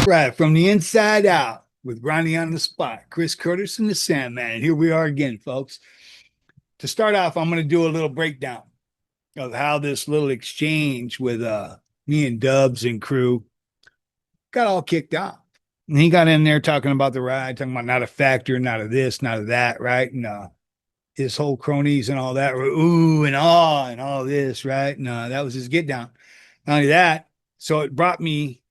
Right, from the inside out with Ronnie on the spot, Chris Curtis and the Sandman. Here we are again, folks. To start off, I'm going to do a little breakdown of how this little exchange with me and Dubs and crew got all kicked off. And he got in there talking about the ride, talking about not a factor, not a this, not a that, right? And his whole cronies and all that were ooh and ah and all this, right? And that was his get down. Not only that, so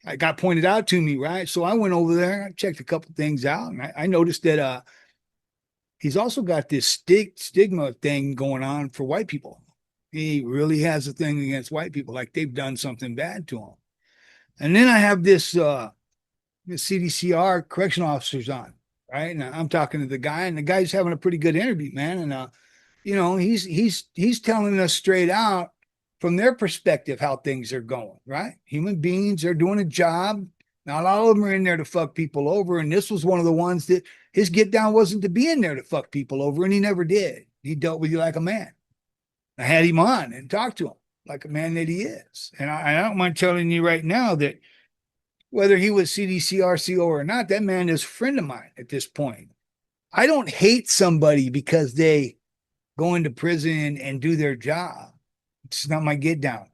I got pointed out to me, right? So I went over there, I checked a couple things out, and I noticed that he's also got this stigma thing going on for white people. He really has a thing against white people, like they've done something bad to him. And then I have this CDCR correctional officers on, right? And I'm talking to the guy, and the guy's having a pretty good interview, man. And he's telling us straight out from their perspective how things are going, right? Human beings are doing a job. Not all of them are in there to fuck people over. And this was one of the ones that his get down wasn't to be in there to fuck people over, and he never did. He dealt with you like a man. I had him on and talked to him like a man that he is. And I don't mind telling you right now that whether he was CDCRCO or not, that man is a friend of mine at this point. I don't hate somebody because they go into prison and do their job. It's not my get down.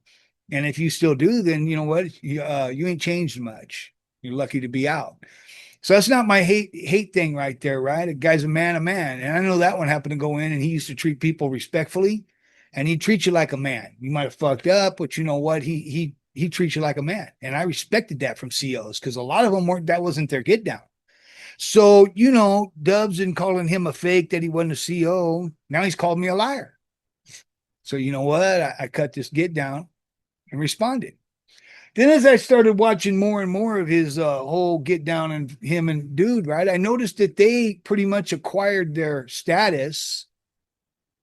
And if you still do, then you know what? You ain't changed much. You're lucky to be out. So that's not my hate thing right there, right? A guy's a man, and I know that one happened to go in, and he used to treat people respectfully, and he treats you like a man. You might have fucked up, but you know what? He treats you like a man, and I respected that from COs because a lot of them weren't. That wasn't their get down. So, Dubs and calling him a fake that he wasn't a CO. Now he's called me a liar. So, you know what? I cut this get down and responded. Then, as I started watching more and more of his whole get down and him and dude, right, I noticed that they pretty much acquired their status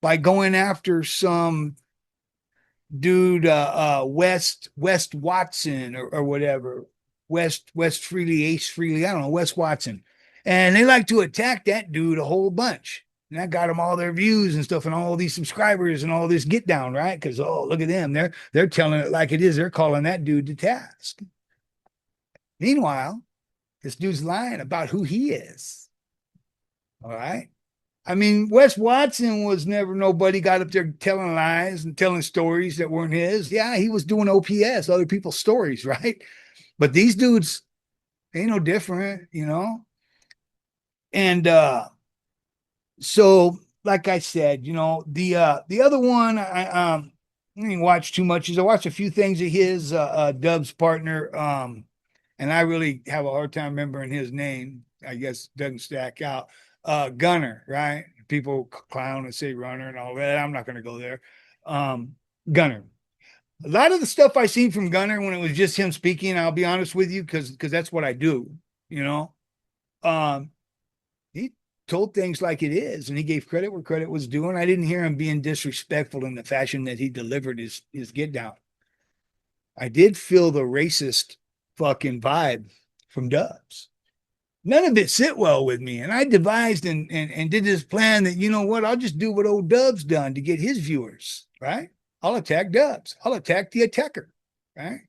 by going after some dude, West Watson or whatever, West Freely, Ace Freely, I don't know, West Watson. And they like to attack that dude a whole bunch. And that got them all their views and stuff and all these subscribers and all this get down, right? Because look at them. They're telling it like it is. They're calling that dude to task. Meanwhile, this dude's lying about who he is. All right. I mean, Wes Watson was never nobody got up there telling lies and telling stories that weren't his. Yeah, he was doing OPS, other people's stories, right? But these dudes ain't no different. And so like I said, the other one I didn't watch too much. Is I watched a few things of his Dub's partner, and I really have a hard time remembering his name. I guess doesn't stack out. Gunner, right? People clown and say runner and all that. I'm not going to go there. Gunner. A lot of the stuff I seen from Gunner when it was just him speaking, I'll be honest with you, because that's what I do. You know, um, he told things like it is, and he gave credit where credit was due. And I didn't hear him being disrespectful in the fashion that he delivered his get down. I did feel the racist fucking vibe from Dubs. None of it sit well with me. And I devised and did this plan that, you know what, I'll just do what old Dubs done to get his viewers, right? I'll attack Dubs. I'll attack the attacker, right?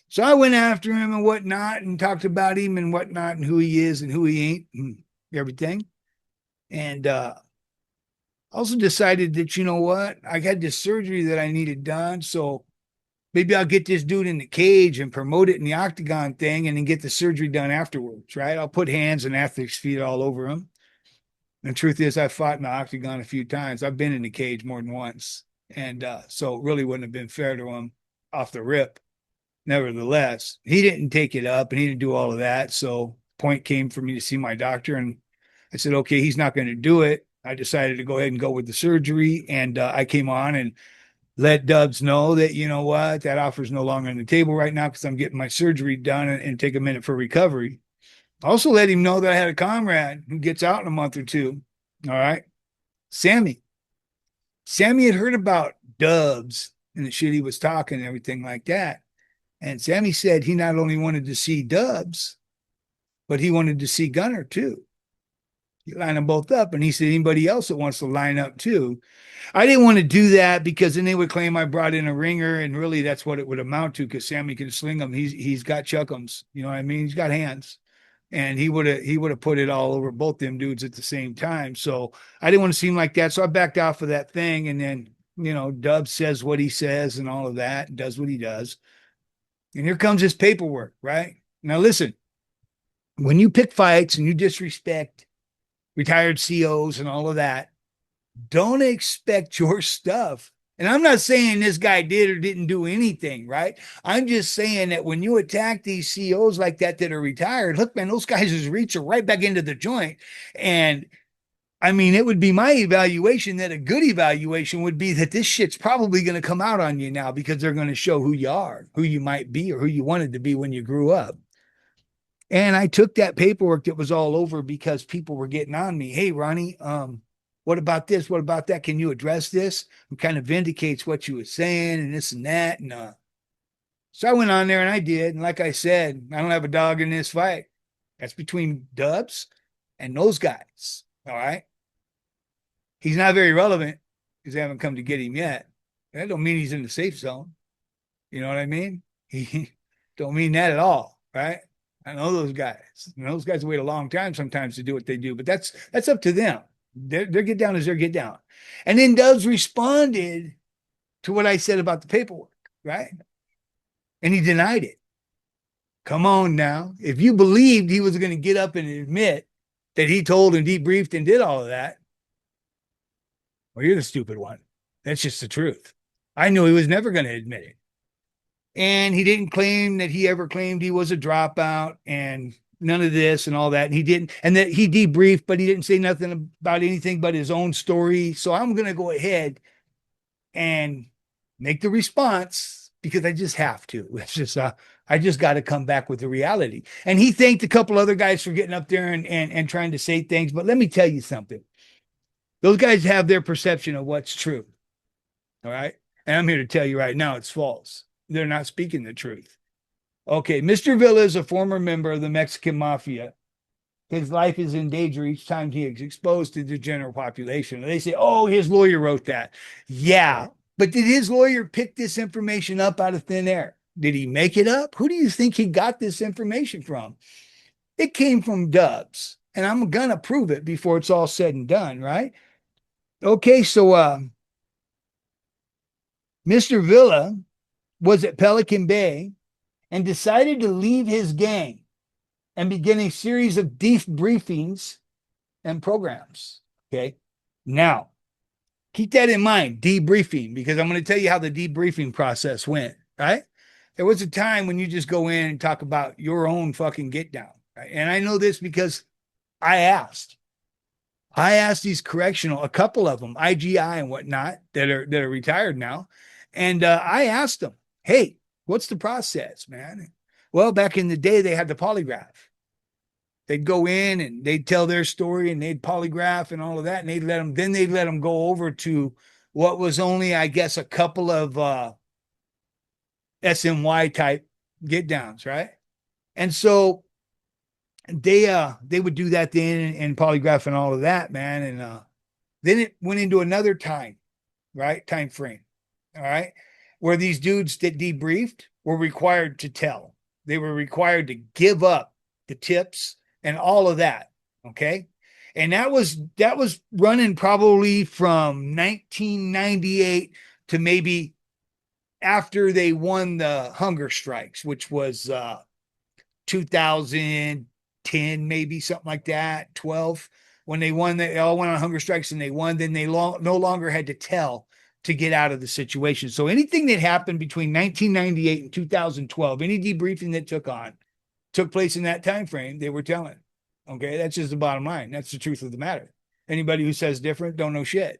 So I went after him and whatnot and talked about him and whatnot and who he is and who he ain't and everything. And also decided that, you know what, I had this surgery that I needed done. So maybe I'll get this dude in the cage and promote it in the octagon thing and then get the surgery done afterwards, right? I'll put hands and athlete's feet all over him. And the truth is, I fought in the octagon a few times. I've been in the cage more than once. And so it really wouldn't have been fair to him off the rip. Nevertheless, he didn't take it up and he didn't do all of that. So point came for me to see my doctor. And I said, okay, he's not going to do it. I decided to go ahead and go with the surgery. And I came on and let Dubs know that, you know what, that offer's no longer on the table right now because I'm getting my surgery done and take a minute for recovery. Also let him know that I had a comrade who gets out in a month or two. All right. Sammy. Sammy had heard about Dubs and the shit he was talking and everything like that. And Sammy said he not only wanted to see Dubs, but he wanted to see Gunner too. You line them both up. And he said, anybody else that wants to line up too. I didn't want to do that because then they would claim I brought in a ringer, and really that's what it would amount to because Sammy can sling them. He's got chuckums. You know what I mean? He's got hands. And he would have put it all over both them dudes at the same time. So I didn't want to seem like that. So I backed off of that thing. And then, Dub says what he says and all of that, and does what he does. And here comes his paperwork, right? Now listen, when you pick fights and you disrespect retired COs and all of that, don't expect your stuff. And I'm not saying this guy did or didn't do anything, right? I'm just saying that when you attack these COs like that are retired, look, man, those guys' reach are right back into the joint. And I mean, it would be my evaluation that a good evaluation would be that this shit's probably going to come out on you now because they're going to show who you are, who you might be, or who you wanted to be when you grew up. And I took that paperwork that was all over because people were getting on me. Hey, Ronnie, what about this? What about that? Can you address this? It kind of vindicates what you were saying and this and that. And so I went on there and I did. And like I said, I don't have a dog in this fight. That's between Dubs and those guys. All right. He's not very relevant because they haven't come to get him yet. That don't mean he's in the safe zone. You know what I mean? He don't mean that at all, right? I know those guys. And those guys wait a long time sometimes to do what they do, but that's up to them. Their get down is their get down. And then Dubs responded to what I said about the paperwork, right? And he denied it. Come on now. If you believed he was going to get up and admit that he told and debriefed and did all of that, well, you're the stupid one. That's just the truth. I knew he was never going to admit it. And he didn't claim that he ever claimed he was a dropout and none of this and all that. And he didn't, and that he debriefed, but he didn't say nothing about anything but his own story. So I'm going to go ahead and make the response because I just have to. It's just, I just got to come back with the reality. And he thanked a couple other guys for getting up there and trying to say things. But let me tell you something. Those guys have their perception of what's true. All right. And I'm here to tell you right now, it's false. They're not speaking the truth. Okay, Mr. Villa is a former member of the Mexican mafia. His life is in danger each time he is exposed to the general population. They say, oh, his lawyer wrote that. Yeah, but did his lawyer pick this information up out of thin air? Did he make it up? Who do you think he got this information from? It came from Dubs, and I'm going to prove it before it's all said and done, right? Okay, so Mr. Villa was at Pelican Bay and decided to leave his gang and begin a series of debriefings and programs. Okay. Now, keep that in mind, debriefing, because I'm going to tell you how the debriefing process went, right? There was a time when you just go in and talk about your own fucking get down. Right? And I know this because I asked. I asked these correctional, a couple of them, IGI and whatnot, that are retired now. And I asked them, hey, what's the process, man? Well, back in the day, they had the polygraph. They'd go in and they'd tell their story and they'd polygraph and all of that. And they'd let them go over to what was only, I guess, a couple of SNY type get downs, right? And so they would do that then and polygraph and all of that, man. And then it went into another time, right? Time frame. All right. Where these dudes that debriefed were required to tell. They were required to give up the tips and all of that. Okay. And that was running probably from 1998 to maybe after they won the hunger strikes, which was 2010, maybe something like that, 12. When they won, they all went on hunger strikes and they won. Then they no longer had to tell to get out of the situation. So anything that happened between 1998 and 2012, any debriefing that took place in that time frame, they were telling. Okay, that's just the bottom line. That's the truth of the matter. Anybody who says different don't know shit.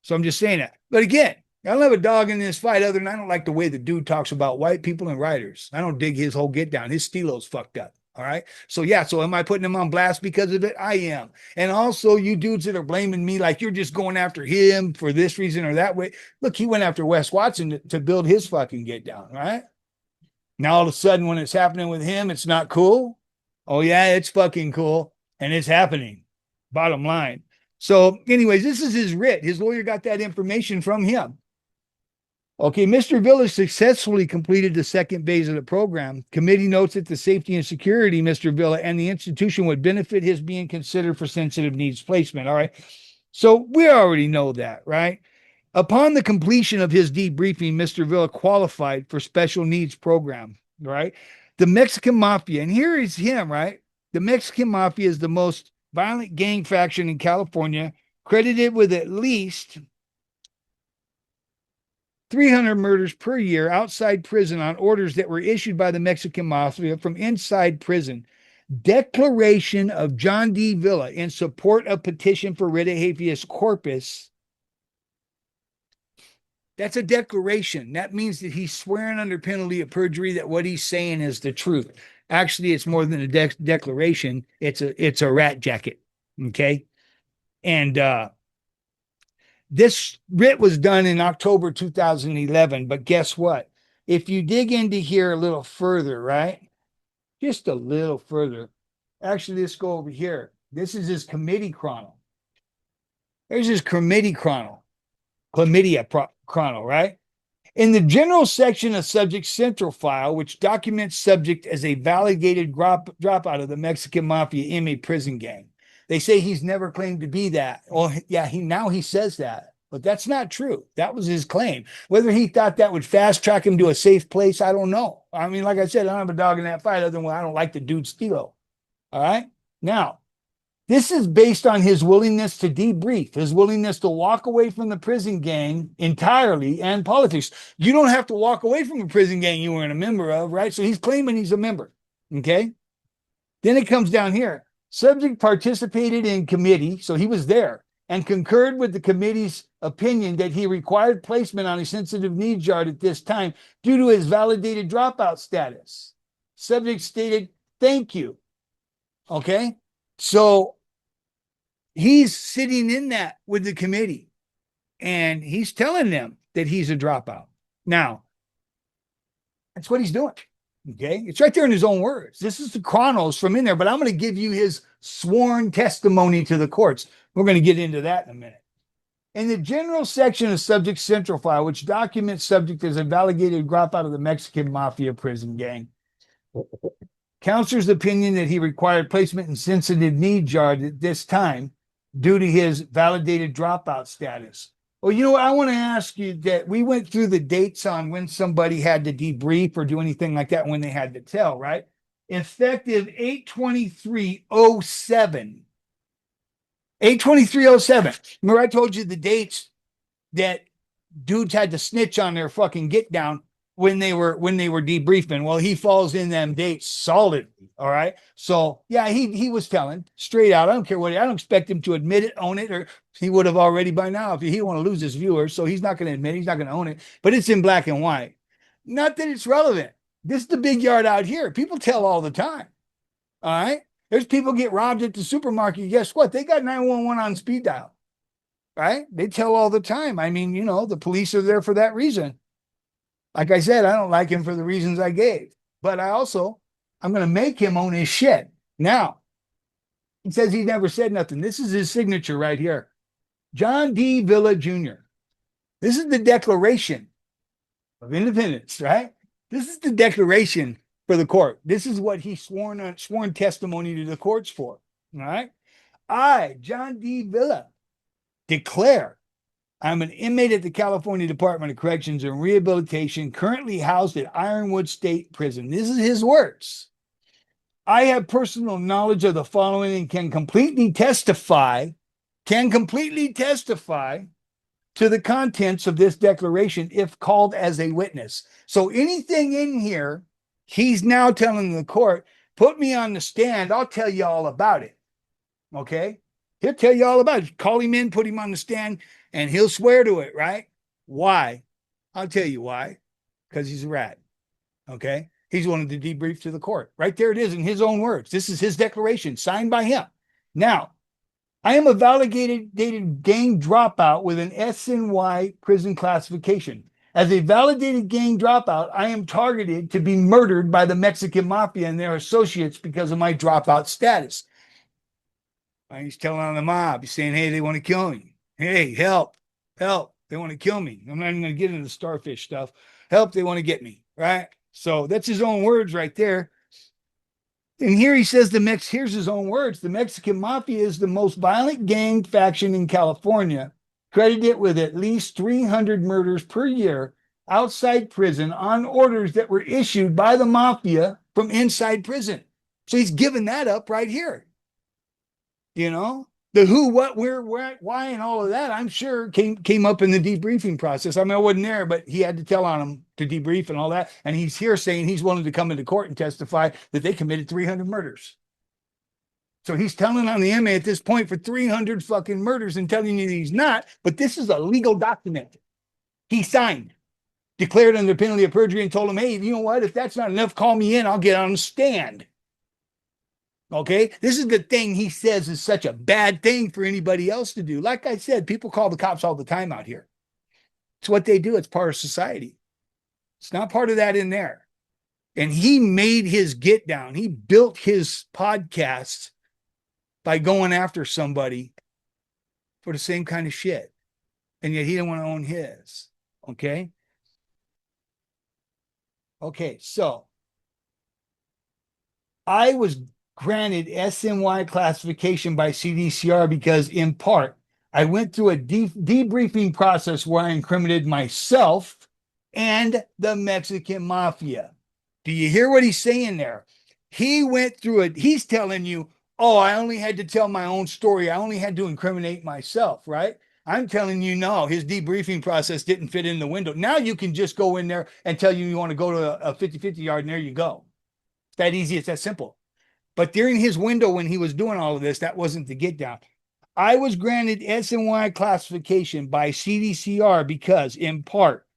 So I'm just saying that. But again, I don't have a dog in this fight other than I don't like the way the dude talks about white people and writers. I don't dig his whole get down. His stilo's fucked up. All right. So yeah. So am I putting him on blast because of it? I am. And also you dudes that are blaming me like you're just going after him for this reason or that way. Look, he went after Wes Watson to build his fucking get down. Right. Now all of a sudden when it's happening with him, it's not cool. Oh yeah, it's fucking cool. And it's happening. bottom line. So, anyways, this is his writ. His lawyer got that information from him. Okay, Mr. Villa successfully completed the second phase of the program. Committee notes that the safety and security, Mr. Villa, and the institution would benefit his being considered for sensitive needs placement. All right. So we already know that, right? Upon the completion of his debriefing, Mr. Villa qualified for special needs program, right? The Mexican Mafia, and here is him, right? The Mexican Mafia is the most violent gang faction in California, credited with at least 300 murders per year outside prison on orders that were issued by the Mexican Mafia from inside prison. Declaration of John D. Villa in support of petition for writ of habeas corpus. That's a declaration. That means that he's swearing under penalty of perjury that what he's saying is the truth. Actually, it's more than a declaration. It's a rat jacket. Okay. And this writ was done in October 2011. But guess what? If you dig into here a little further, right? Just a little further. Actually, let's go over here. This is his committee chrono. There's his committee chrono. Chlamydia chrono, right? In the general section of subject central file, which documents subject as a validated dropout of the Mexican Mafia EME prison gang. They say he's never claimed to be that. Well, yeah, he says that, but that's not true. That was his claim. Whether he thought that would fast track him to a safe place, I don't know. I mean, like I said, I don't have a dog in that fight other than I don't like the dude Stilo. All right. Now, this is based on his willingness to debrief, his willingness to walk away from the prison gang entirely and politics. You don't have to walk away from a prison gang you weren't a member of, right? So he's claiming he's a member. Okay. Then it comes down here. Subject participated in committee, so he was there, and concurred with the committee's opinion that he required placement on a sensitive needs yard at this time due to his validated dropout status. Subject stated, thank you. Okay. So he's sitting in that with the committee and he's telling them that he's a dropout. Now, that's what he's doing. Okay. It's right there in his own words. This is the chronos from in there, but I'm going to give you his sworn testimony to the courts. We're going to get into that in a minute. In the general section of subject central file, which documents subject as a validated dropout of the Mexican Mafia prison gang, counselor's opinion that he required placement in sensitive needs yard at this time due to his validated dropout status. Well, you know what? I want to ask you that we went through the dates on when somebody had to debrief or do anything like that when they had to tell, right? Effective 8/23/07. 8/23/07. Remember I told you the dates that dudes had to snitch on their fucking get down when they were debriefing. Well, he falls in them dates solidly. All right. So yeah, he was telling straight out. I don't care what I don't expect him to admit it, own it, or he would have already by now if he didn't want to lose his viewers. So he's not going to admit it, he's not going to own it, but it's in black and white. Not that it's relevant. This is the big yard out here. People tell all the time. All right. There's people get robbed at the supermarket. Guess what? They got 911 on speed dial. Right? They tell all the time. I mean, the police are there for that reason. Like I said, I don't like him for the reasons I gave, but I'm going to make him own his shit. Now, he says he never said nothing. This is his signature right here. John D. Villa Jr. This is the Declaration of Independence, right? This is the declaration for the court. This is what he sworn testimony to the courts for. All right. I, John D. Villa, declare I'm an inmate at the California Department of Corrections and Rehabilitation, currently housed at Ironwood State Prison. This is his words. I have personal knowledge of the following and can completely testify to the contents of this declaration if called as a witness. So anything in here, he's now telling the court, put me on the stand, I'll tell you all about it. Okay? He'll tell you all about it. Call him in, put him on the stand, and he'll swear to it, right? Why? I'll tell you why. Because he's a rat. Okay? He's wanted to debrief to the court. Right there it is in his own words. This is his declaration signed by him. Now, I am a validated gang dropout with an SNY prison classification. As a validated gang dropout, I am targeted to be murdered by the Mexican Mafia and their associates because of my dropout status. And he's telling on the mob. He's saying, hey, they want to kill me. Hey, help, help. They want to kill me. I'm not even going to get into the starfish stuff. Help, they want to get me. Right? So that's his own words right there. And here he says here's his own words. The Mexican Mafia is the most violent gang faction in California, credited with at least 300 murders per year outside prison on orders that were issued by the Mafia from inside prison. So he's given that up right here. You know, the who, what, where, why, and all of that, I'm sure came up in the debriefing process. I mean, I wasn't there, but he had to tell on him to debrief and all that. And he's here saying he's willing to come into court and testify that they committed 300 murders. So he's telling on the EME at this point for 300 fucking murders and telling you that he's not. But this is a legal document. He signed, declared under penalty of perjury, and told him, hey, you know what? If that's not enough, call me in. I'll get on the stand. Okay, this is the thing he says is such a bad thing for anybody else to do. Like I said, people call the cops all the time out here. It's what they do. It's part of society. It's not part of that in there. And he made his get down. He built his podcast by going after somebody for the same kind of shit. And yet he didn't want to own his. Okay. Okay. So I was granted SNY classification by CDCR because, in part, I went through a debriefing process where I incriminated myself and the Mexican Mafia. Do you hear what he's saying there? He went through it. He's telling you, oh, I only had to tell my own story. I only had to incriminate myself, right? I'm telling you, no, his debriefing process didn't fit in the window. Now you can just go in there and tell you want to go to a 50-50 yard, and there you go. It's that easy. It's that simple. But during his window when he was doing all of this, that wasn't the get down. I was granted SNY classification by CDCR because, in part,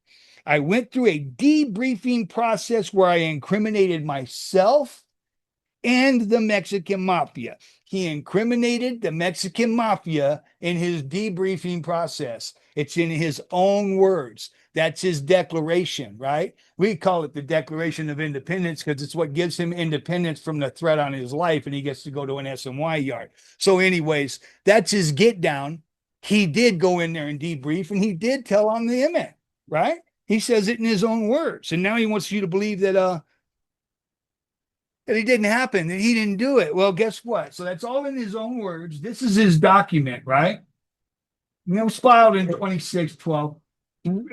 I went through a debriefing process where I incriminated myself and the Mexican Mafia. He incriminated the Mexican Mafia in his debriefing process. It's in his own words. That's his declaration, right? We call it the Declaration of Independence because it's what gives him independence from the threat on his life, and he gets to go to an SNY yard. So anyways, that's his get down. He did go in there and debrief, and he did tell on the EME, right? He says it in his own words. And now he wants you to believe that it didn't happen, that he didn't do it. Well, guess what? So that's all in his own words. This is his document, right? You know, it was filed in 2612.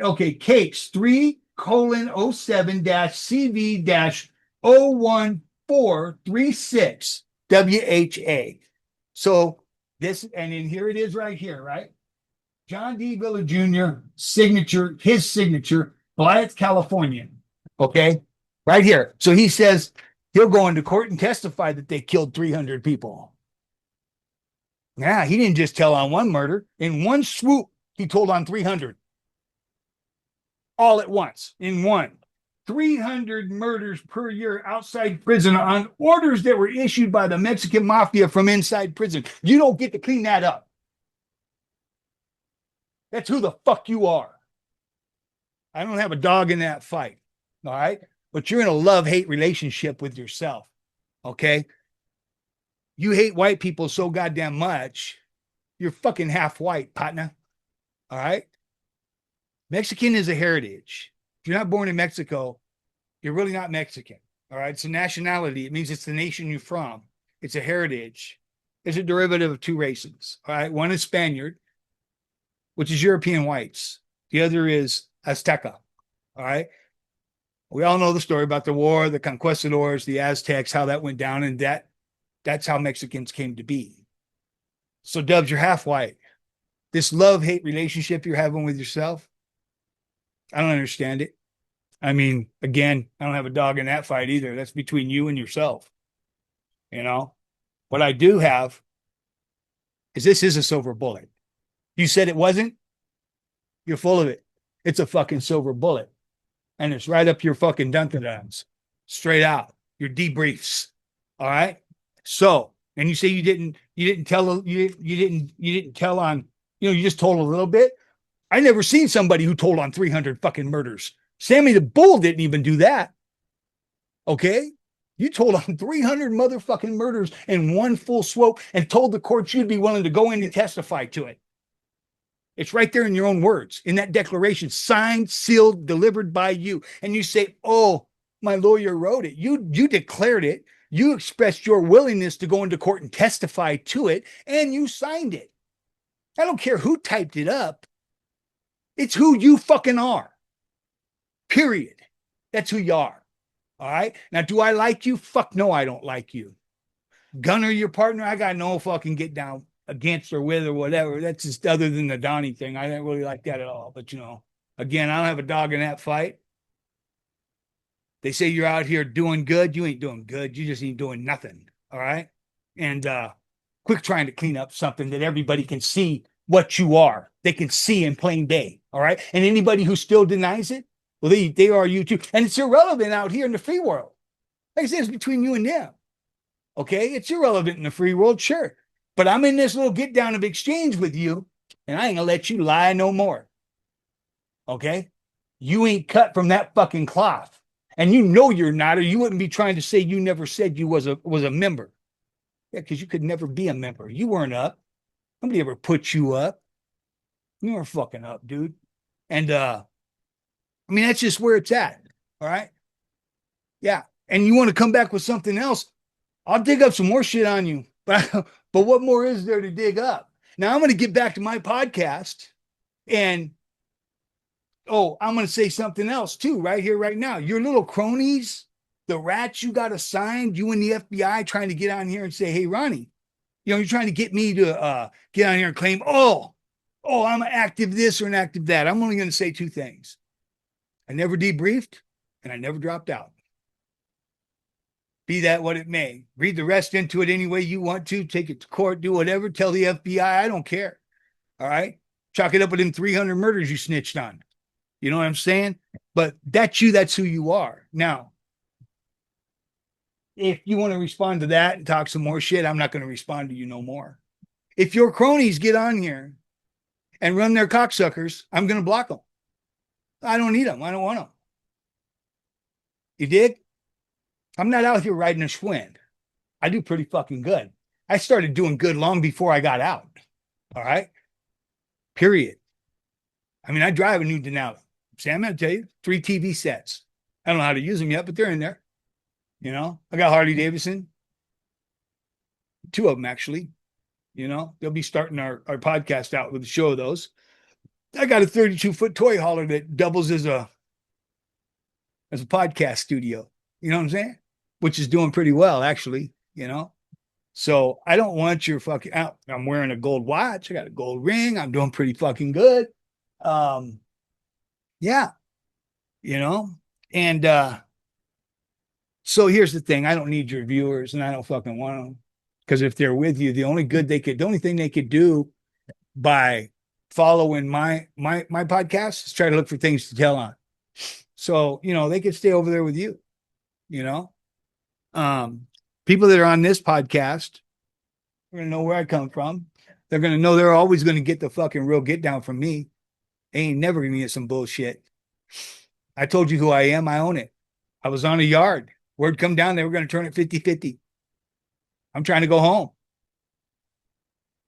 Okay, case 3:07-CV-01436 WHA. So this, and then here it is right here, right? John D. Villa Jr., signature, his signature, Blythe, California. Okay, right here. So he says he'll go into court and testify that they killed 300 people. Yeah, he didn't just tell on one murder. In one swoop, he told on 300. All at once, in one. 300 murders per year outside prison on orders that were issued by the Mexican Mafia from inside prison. You don't get to clean that up. That's who the fuck you are. I don't have a dog in that fight, all right? But you're in a love-hate relationship with yourself, okay? You hate white people so goddamn much, you're fucking half white, partner, all right? Mexican is a heritage. If you're not born in Mexico, you're really not Mexican, all right? It's a nationality. It means it's the nation you're from. It's a heritage. It's a derivative of two races, all right? One is Spaniard, which is European whites. The other is Azteca, all right? We all know the story about the war, the conquistadors, the Aztecs, how that went down, and that's how Mexicans came to be. So, Dubs, you're half white. This love-hate relationship you're having with yourself, I don't understand it. I mean, again, I don't have a dog in that fight either. That's between you and yourself. You know? What I do have is this is a silver bullet. You said it wasn't? You're full of it. It's a fucking silver bullet. And it's right up your fucking Dunkadons. Straight out. Your debriefs. All right? So, and you say you didn't tell on, you just told a little bit. I never seen somebody who told on 300 fucking murders. Sammy the Bull didn't even do that. Okay? You told on 300 motherfucking murders in one full swope and told the court you'd be willing to go in and testify to it. It's right there in your own words, in that declaration, signed, sealed, delivered by you. And you say, oh, my lawyer wrote it. You declared it. You expressed your willingness to go into court and testify to it, and you signed it. I don't care who typed it up. It's who you fucking are. Period. That's who you are. All right. Now, do I like you? Fuck no, I don't like you. Gunner, your partner, I got no fucking get down against or with or whatever. That's just other than the Donnie thing. I didn't really like that at all. But, again, I don't have a dog in that fight. They say you're out here doing good. You ain't doing good. You just ain't doing nothing. All right. And quit trying to clean up something that everybody can see what you are. They can see in plain day. All right. And anybody who still denies it, well, they are you too. And it's irrelevant out here in the free world. Like I said, it's between you and them. Okay. It's irrelevant in the free world. Sure. But I'm in this little get down of exchange with you, and I ain't gonna let you lie no more. Okay. You ain't cut from that fucking cloth. And you know you're not, or you wouldn't be trying to say you never said you was a member. Yeah, because you could never be a member. You weren't up. Nobody ever put you up. You weren't fucking up, dude. And that's just where it's at. All right. Yeah. And you want to come back with something else, I'll dig up some more shit on you. But what more is there to dig up? Now I'm going to get back to my podcast, and I'm going to say something else too, right here, right now. Your little cronies, the rats you got assigned, you and the FBI trying to get on here and say, hey, Ronnie, you're trying to get me to get on here and claim, I'm an active this or an active that. I'm only going to say two things. I never debriefed, and I never dropped out. Be that what it may. Read the rest into it any way you want to. Take it to court, do whatever. Tell the FBI, I don't care. All right? Chalk it up with them 300 murders you snitched on. You know what I'm saying? But that's you. That's who you are. Now, if you want to respond to that and talk some more shit, I'm not going to respond to you no more. If your cronies get on here and run their cocksuckers, I'm going to block them. I don't need them. I don't want them. You dig? I'm not out here riding a Schwinn. I do pretty fucking good. I started doing good long before I got out. All right? Period. I drive a new Denali. See, I'm going to tell you, 3 TV sets. I don't know how to use them yet, but they're in there. I got Harley Davidson. 2 of them, actually. They'll be starting our podcast out with a show of those. I got a 32-foot toy hauler that doubles as a podcast studio. You know what I'm saying? Which is doing pretty well, actually, So I don't want your fucking out. I'm wearing a gold watch. I got a gold ring. I'm doing pretty fucking good. Yeah, and so here's the thing. I don't need your viewers, and I don't fucking want them, because if they're with you, the only thing they could do by following my podcast is try to look for things to tell on. So, they could stay over there with you, people that are on this podcast are going to know where I come from. They're going to know they're always going to get the fucking real get down from me. They ain't never going to get some bullshit. I told you who I am. I own it. I was on a yard. Word come down, they were going to turn it 50-50. I'm trying to go home.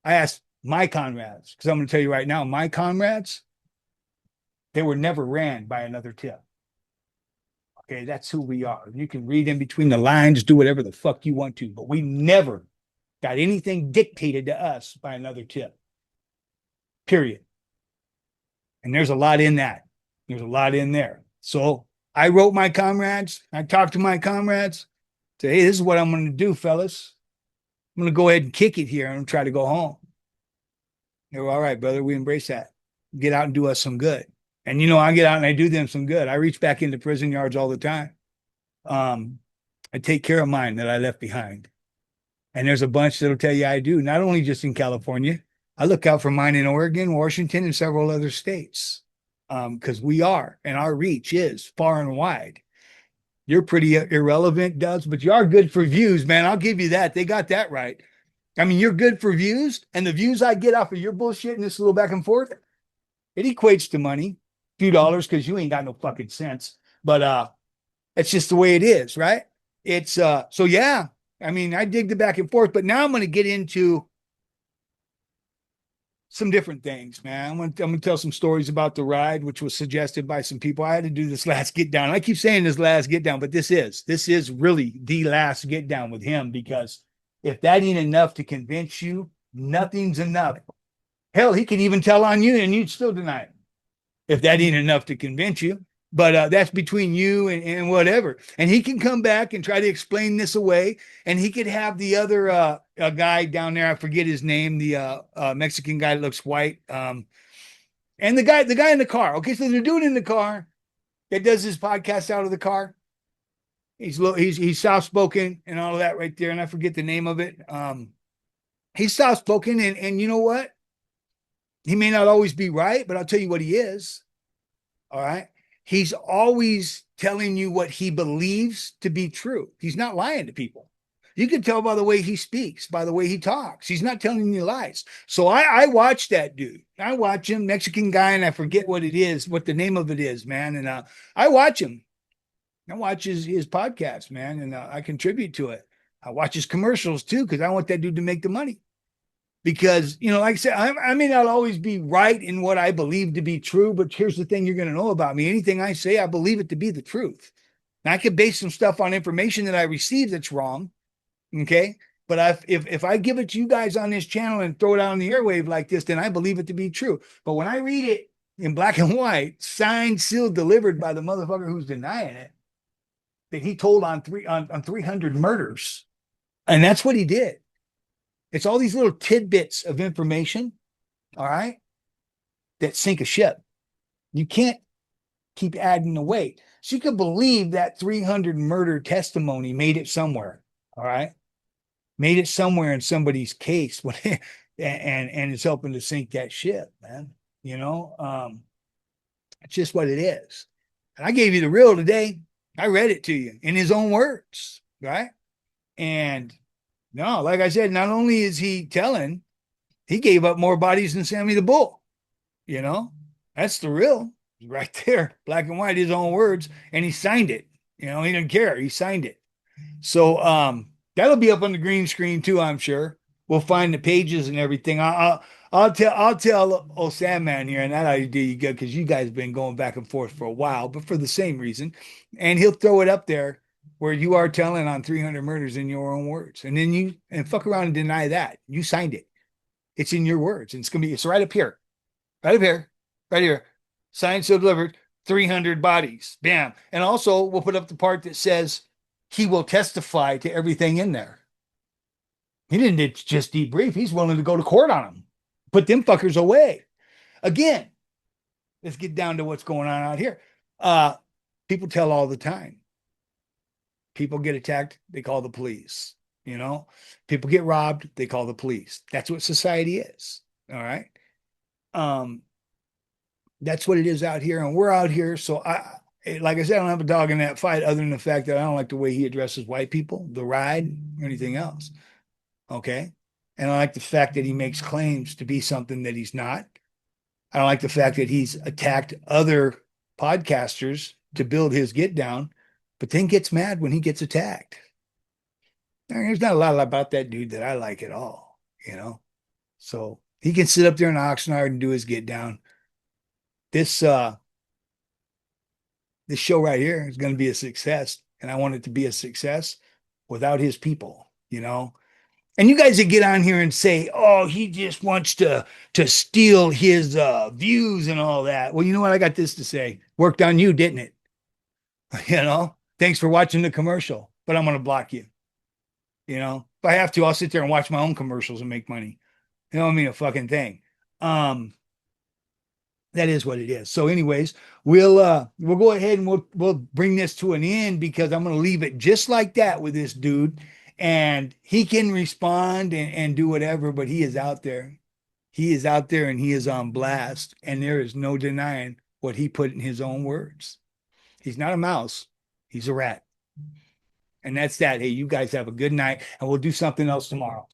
I asked my comrades, because I'm going to tell you right now, my comrades, they were never ran by another tip. Okay, that's who we are. You can read in between the lines, do whatever the fuck you want to, but we never got anything dictated to us by another tip. Period. And there's a lot in that. There's a lot in there. So I wrote my comrades. I talked to my comrades. Say, hey, this is what I'm going to do, fellas. I'm going to go ahead and kick it here and try to go home. They were all right, brother. We embrace that. Get out and do us some good. And, I get out and I do them some good. I reach back into prison yards all the time. I take care of mine that I left behind. And there's a bunch that'll tell you I do, not only just in California. I look out for mine in Oregon, Washington, and several other states, because we are, and our reach is far and wide. You're pretty irrelevant, Dubs, but you are good for views, man. I'll give you that. They got that right. You're good for views, and the views I get off of your bullshit and this little back and forth, it equates to money, a few dollars, because you ain't got no fucking sense. But it's just the way it is, right? it's so yeah. I mean, I dig the back and forth, but now I'm going to get into some different things, man. I'm gonna tell some stories about the ride, which was suggested by some people. I had to do this last get down. I keep saying this last get down, but this is really the last get down with him because if that ain't enough to convince you, nothing's enough. Hell, he could even tell on you and you'd still deny it if that ain't enough to convince you. But that's between you and whatever. And he can come back and try to explain this away. And he could have the other guy down there. I forget his name, the Mexican guy that looks white. And the guy in the car. Okay, so they're doing it in the car that does his podcast out of the car. He's soft spoken and all of that right there. And I forget the name of it. He's soft spoken, and you know what? He may not always be right, but I'll tell you what he is. All right. He's always telling you what he believes to be true. He's not lying to people. You can tell by the way he speaks, by the way he talks. He's not telling you lies. So I watch that dude. I watch him, Mexican guy, and I forget what it is, what the name of it is, man. And I watch him. I watch his podcast, man, and I contribute to it. I watch his commercials too because I want that dude to make the money because like I said, I may not always be right in what I believe to be true, but here's the thing you're going to know about me. Anything I say, I believe it to be the truth. Now, I could base some stuff on information that I received that's wrong, okay? But if I give it to you guys on this channel and throw it out on the airwave like this, then I believe it to be true. But when I read it in black and white, signed, sealed, delivered by the motherfucker who's denying it, that he told on 300 murders, and that's what he did. It's all these little tidbits of information, all right, that sink a ship. You can't keep adding the weight. So you can believe that 300 murder testimony made it somewhere, all right? Made it somewhere in somebody's case and it's helping to sink that ship, man. It's just what it is. And I gave you the real today. I read it to you in his own words, right? And no, like I said, not only is he telling, he gave up more bodies than Sammy the Bull. That's the real right there, black and white, his own words, and he signed it. He didn't care. He signed it. So that'll be up on the green screen too, I'm sure. We'll find the pages and everything. I'll tell old Sandman here, and that ought to do you good because you guys have been going back and forth for a while, but for the same reason. And he'll throw it up there where you are telling on 300 murders in your own words. And then you fuck around and deny that. You signed it. It's in your words. And it's right up here. Right up here. Right here. Signed, so delivered, 300 bodies. Bam. And also we'll put up the part that says he will testify to everything in there. He didn't just debrief. He's willing to go to court on them. Put them fuckers away. Again, let's get down to what's going on out here. People tell all the time. People get attacked, they call the police. People get robbed, they call the police. That's what society is. All right. That's what it is out here. And we're out here. So like I said, I don't have a dog in that fight other than the fact that I don't like the way he addresses white people, the ride, or anything else. Okay. And I like the fact that he makes claims to be something that he's not. I don't like the fact that he's attacked other podcasters to build his get down, but then gets mad when he gets attacked. There's not a lot about that dude that I like at all, So he can sit up there in Oxnard and do his get down. This show right here is going to be a success, and I want it to be a success without his people, And you guys that get on here and say, "Oh, he just wants to steal his views and all that." Well, you know what? I got this to say: worked on you, didn't it? Thanks for watching the commercial, but I'm going to block you. If I have to, I'll sit there and watch my own commercials and make money. I mean a fucking thing. That is what it is. So anyways, we'll go ahead and we'll bring this to an end because I'm going to leave it just like that with this dude, and he can respond and do whatever, but he is out there. He is out there and he is on blast, and there is no denying what he put in his own words. He's not a mouse. He's a rat. And that's that. Hey, you guys have a good night, and we'll do something else tomorrow.